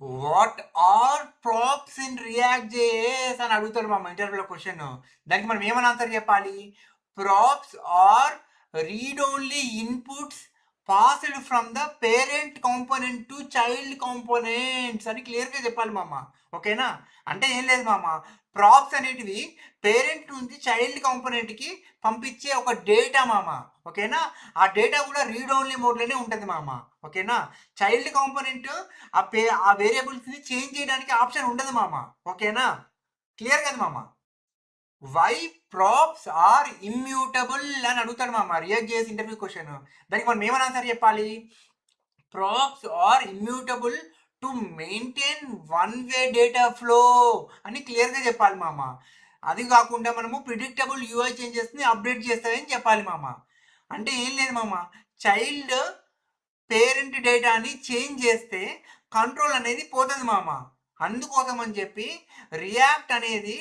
What are props in React JS అని అడుగుతాడు మా ఇంటర్వ్యూలో క్వశ్చన్. దానికి మనం ఏమని ఆన్సర్ చెప్పాలి? Props are read only inputs passed from the parent component to child components అని క్లియర్గా చెప్పాలి మామ. ఓకేనా? అంటే ఏం లేదు మామ, ప్రాప్స్ అనేటివి పేరెంట్ నుంచి చైల్డ్ కాంపోనెంట్కి పంపించే ఒక డేటా మామ. ఓకేనా? ఆ డేటా కూడా రీడ్ ఓన్లీ మోడ్లోనే ఉంటుంది మామ. ఓకేనా? చైల్డ్ కాంపోనెంట్ ఆ వేరియబుల్స్ని చేంజ్ చేయడానికి ఆప్షన్ ఉండదు మామ. ఓకేనా? క్లియర్ కదా మామ? వై ప్రాప్స్ ఆర్ ఇమ్యూటబుల్ అని అడుగుతాడు మామ రియాక్ట్ చేసి ఇంటర్వ్యూ క్వశ్చన్. దానికి మనం ఏమని ఆన్సర్ చెప్పాలి? Props are immutable to maintain one way data flow అని క్లియర్గా చెప్పాలి మామ. అది కాకుండా మనము ప్రిడిక్టబుల్ యూఐ చేంజెస్ని అప్డేట్ చేస్తారని చెప్పాలి మామ. అంటే ఏం లేదు మామ, చైల్డ్ పేరెంట్ డేటాని చేంజ్ చేస్తే కంట్రోల్ అనేది పోతుంది మామ. అందుకోసం అని చెప్పి రియాక్ట్ అనేది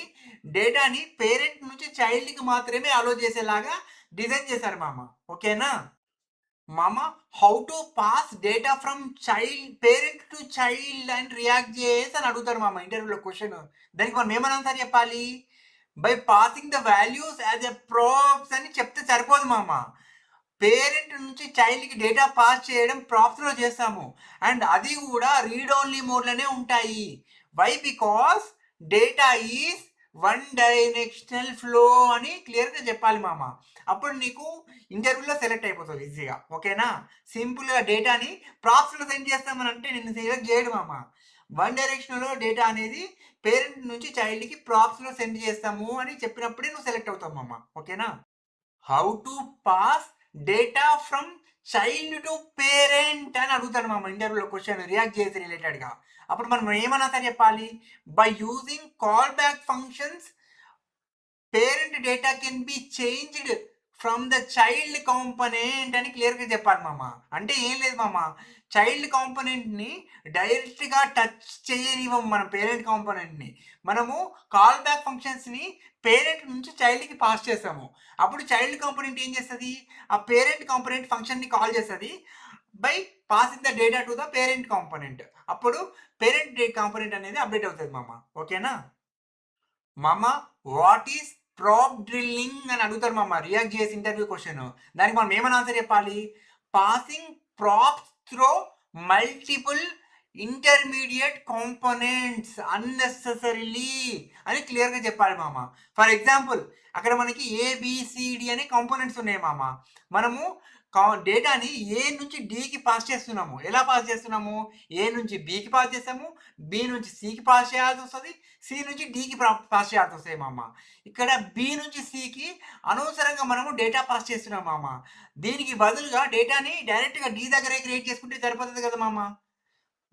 డేటాని పేరెంట్ నుంచి చైల్డ్కి మాత్రమే అలో చేసేలాగా డిజైన్ చేశారు మామ. ఓకేనా మామ? How to pass data from child parent to child and react చేసి అని అడుగుతారు మామ ఇంటర్వ్యూలో క్వశ్చన్. దానికి మనం ఏమని ఆన్సర్ చెప్పాలి? By passing the values as a props అని చెప్తే సరిపోదు మామ. పేరెంట్ నుంచి చైల్డ్కి డేటా పాస్ చేయడం ప్రాప్స్లో చేస్తాము, అండ్ అది కూడా రీడ్ ఓన్లీ మోడ్లోనే ఉంటాయి. Why? Because data is one directional flow అని క్లియర్గా చెప్పాలి మామ. అప్పుడు నీకు ఇంటర్వ్యూలో సెలెక్ట్ అయిపోతుంది ఈజీగా. ఓకేనా? సింపుల్గా డేటాని ప్రాప్స్లో సెండ్ చేస్తామని అంటే నేను సెలెక్ట్ చేయడు మామ. వన్ డైరెక్షన్లో డేటా అనేది పేరెంట్ నుంచి చైల్డ్కి ప్రాప్స్లో సెండ్ చేస్తాము అని చెప్పినప్పుడే నువ్వు సెలెక్ట్ అవుతావు మామ. ఓకేనా? How to pass data from child to parent అని అడుగుతాడు మామ ఇంటర్వ్యూలో క్వశ్చన్ రియాక్ట్ చేసి రిలేటెడ్గా. అప్పుడు మనం ఏమన్నా సరే చెప్పాలి? By using call back functions parent data can be changed from the child component అని క్లియర్గా చెప్పాలి మామ. అంటే ఏం లేదు మామ, చైల్డ్ కాంపోనెంట్ని డైరెక్ట్గా టచ్ చేయనివ్వం మన పేరెంట్ కాంపోనెంట్ని. మనము కాల్ బ్యాక్ ఫంక్షన్స్ని పేరెంట్ నుంచి చైల్డ్కి పాస్ చేస్తాము. అప్పుడు చైల్డ్ కాంపోనెంట్ ఏం చేస్తుంది? ఆ పేరెంట్ కాంపోనెంట్ ఫంక్షన్ని కాల్ చేస్తుంది by passing the data to the parent component. అప్పుడు పేరెంట్ కాంపోనెంట్ అనేది అప్డేట్ అవుతుంది మామ. ఓకేనా మామ? వాట్ ఈస్ ప్రాప్ డ్రిల్లింగ్ అని అడుగుతారు మామ రియాక్ట్ చేసి ఇంటర్వ్యూ క్వశ్చన్. దానికి మనం ఏమని ఆన్సర్ చెప్పాలి? Passing props through multiple intermediate components unnecessarily అని క్లియర్గా చెప్పాలి మామ. ఫర్ ఎగ్జాంపుల్ అక్కడ మనకి ఏబిసిడి అనే కాంపోనెంట్స్ ఉన్నాయి మామ. మనము డేటాని ఏ నుంచి డికి పాస్ చేస్తున్నాము. ఎలా పాస్ చేస్తున్నాము? ఏ నుంచి బికి పాస్ చేస్తాము, బి నుంచి సికి పాస్ చేయాల్సి వస్తుంది, సి నుంచి డికి పాస్ చేయాల్సి వస్తాయి మామ. ఇక్కడ బి నుంచి సికి అనవసరంగా మనము డేటా పాస్ చేస్తున్నాం మామ. దీనికి బదులుగా డేటాని డైరెక్ట్గా డి దగ్గరే క్రియేట్ చేసుకుంటే సరిపోతుంది కదా మామ.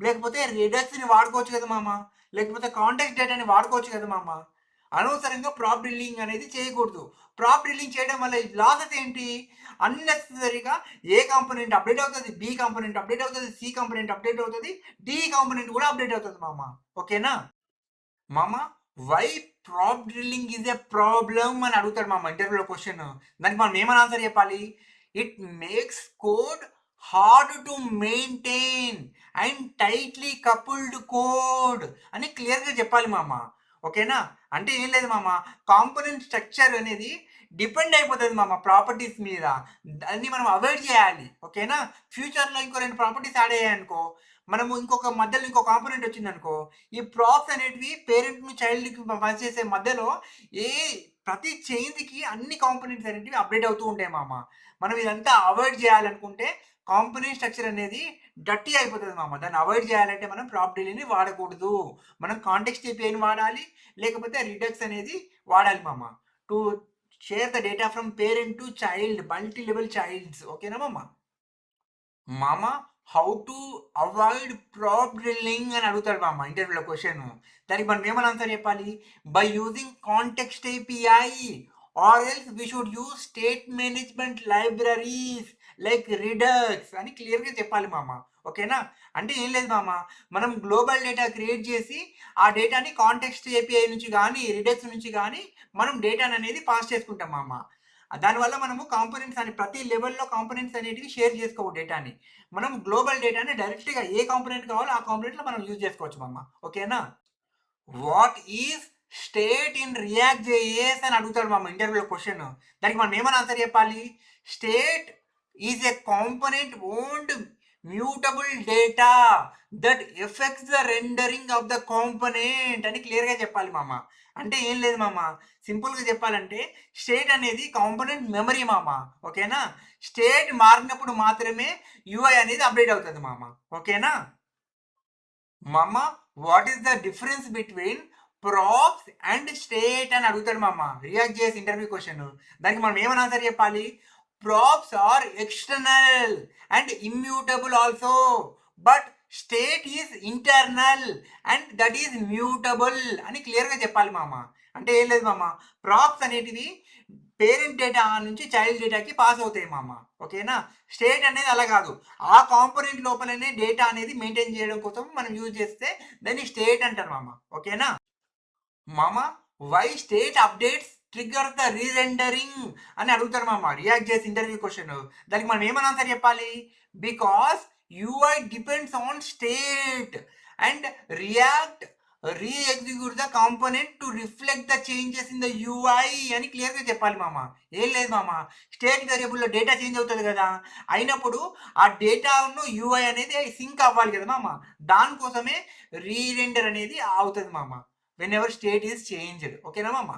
లేకపోతే రిడక్స్ని వాడుకోవచ్చు కదా మామ. లేకపోతే కాంటెక్స్ట్ డేటాని వాడుకోవచ్చు కదా మామ. అనవసరంగా ప్రాప్ డ్రిల్లింగ్ అనేది చేయకూడదు. ప్రాప్ డ్రిల్లింగ్ చేయడం వల్ల లాసెస్ ఏంటి? అన్నెసెసరీగా ఏ కాంపోనెంట్ అప్డేట్ అవుతుంది, బి కాంపోనెంట్ అప్డేట్ అవుతుంది, సి కాంపోనెంట్ అప్డేట్ అవుతుంది, డి కాంపోనెంట్ కూడా అప్డేట్ అవుతుంది మామ. ఓకేనా మామ? Why prop drilling is a problem అని అడుగుతాడు మామ ఇంటర్వ్యూలో క్వశ్చన్. దానికి మనం ఏమని ఆన్సర్ చెప్పాలి? It makes code hard to maintain and tightly coupled code అని క్లియర్గా చెప్పాలి మామ. ఓకేనా? అంటే ఏం లేదు మామ, కాంపోనెంట్ స్ట్రక్చర్ అనేది డిపెండ్ అయిపోతుంది మామ ప్రాపర్టీస్ మీద. దాన్ని మనం అవాయిడ్ చేయాలి. ఓకేనా? ఫ్యూచర్లో ఇంకో రెండు ప్రాపర్టీస్ యాడ్ అయ్యాయి అనుకో, మనము ఇంకొక మధ్యలో ఇంకో కాంపోనెంట్ వచ్చింది అనుకో, ఈ ప్రాప్స్ అనేటివి పేరెంట్ చైల్డ్కి పనిచేసే మధ్యలో ఏ ప్రతి చేంజ్కి అన్ని కాంపోనెంట్స్ అనేటివి అప్డేట్ అవుతూ ఉంటాయి మామ. మనం ఇదంతా అవాయిడ్ చేయాలనుకుంటే కాంపోనెంట్ స్ట్రక్చర్ అనేది డర్టీ అయిపోతుంది మామ. దాన్ని అవాయిడ్ చేయాలంటే మనం ప్రాప్ డీల్ని వాడకూడదు. మనం కాంటెక్స్ట్ ఏపీఐని వాడాలి, లేకపోతే రిడక్స్ అనేది వాడాలి మామ. To share the data from parent to child multi level childs. ఓకేనా మామ? మామ, how to avoid prop drilling అని అడుగుతాడు మామ ఇంటర్వ్యూలో క్వశ్చన్. దానికి మనం ఏమని ఆన్సర్ చెప్పాలి? By using context API or else we should use state management libraries like Redux అని క్లియర్గా చెప్పాలి మామ. ఓకేనా? అంటే ఏం లేదు మామ, మనం గ్లోబల్ డేటా క్రియేట్ చేసి ఆ డేటాని కాంటెక్స్ట్ ఏపీఐ నుంచి కానీ రిడక్స్ నుంచి కానీ మనం డేటాని అనేది పాస్ చేసుకుంటాం మామ. దానివల్ల మనము కాంపోనెంట్స్ అని ప్రతి లెవెల్‌లో కాంపోనెంట్స్ అనేటివి షేర్ చేసుకోవచ్చు డేటాని. మనం గ్లోబల్ డేటాని డైరెక్ట్‌గా ఏ కాంపోనెంట్ కావాలో ఆ కాంపోనెంట్‌లో మనం యూజ్ చేసుకోవచ్చు మామ. ఓకేనా? What is state in React JS అని అడుగుతాడు మామ ఇంటర్వ్యూలో క్వెషన్. దానికి మనం ఏమని ఆన్సర్ చెప్పాలి? State is a component owned mutable data that effects the rendering of the component అని క్లియర్‌గా చెప్పాలి మామ. అంటే ఏం లేదు మామ. సింపుల్‌గా చెప్పాలంటే స్టేట్ అనేది కాంపోనెంట్ మెమరీ మామ. ఓకేనా? స్టేట్ మారినప్పుడు మాత్రమే యూఐ అనేది అప్డేట్ అవుతది మామ. ఓకేనా? మామ what is the difference between props and state అని అడుగుతాడు మామ రియాక్ట్ చేసి ఇంటర్వ్యూ క్వశ్చన్. దానికి మనం ఏమని ఆన్సర్ చెప్పాలి? Props are external and immutable also but state is internal and that is mutable అని క్లియర్గా చెప్పాలి మామ. అంటే ఏం లేదు మామ, ప్రాప్స్ అనేటివి పేరెంట్ డేటా నుంచి చైల్డ్ డేటాకి పాస్ అవుతాయి మామ. ఓకేనా? స్టేట్ అనేది అలా కాదు. ఆ కాంపోనెంట్ లోపలనే డేటా అనేది మెయింటైన్ చేయడం కోసం మనం యూజ్ చేస్తే దాన్ని స్టేట్ అంటారు మామ. ఓకేనా? మామ why state updates trigger the rerendering అని అడుగుతారు మామ రియాక్ట్ చేసి ఇంటర్వ్యూ క్వశ్చన్. దానికి మనం ఏమని ఆన్సర్ చెప్పాలి? Because UI depends on state and React re-execute the component to reflect the changes in the UI అని క్లియర్గా చెప్పాలి మామ. ఏం లేదు మామ, స్టేట్ వేరియబుల్లో డేటా చేంజ్ అవుతుంది కదా, అయినప్పుడు ఆ డేటాను యూఐ అనేది సింక్ అవ్వాలి కదా మామ. దానికోసమే రీరెండర్ అనేది అవుతుంది మామ. Whenever state is changed. Okay, na mama?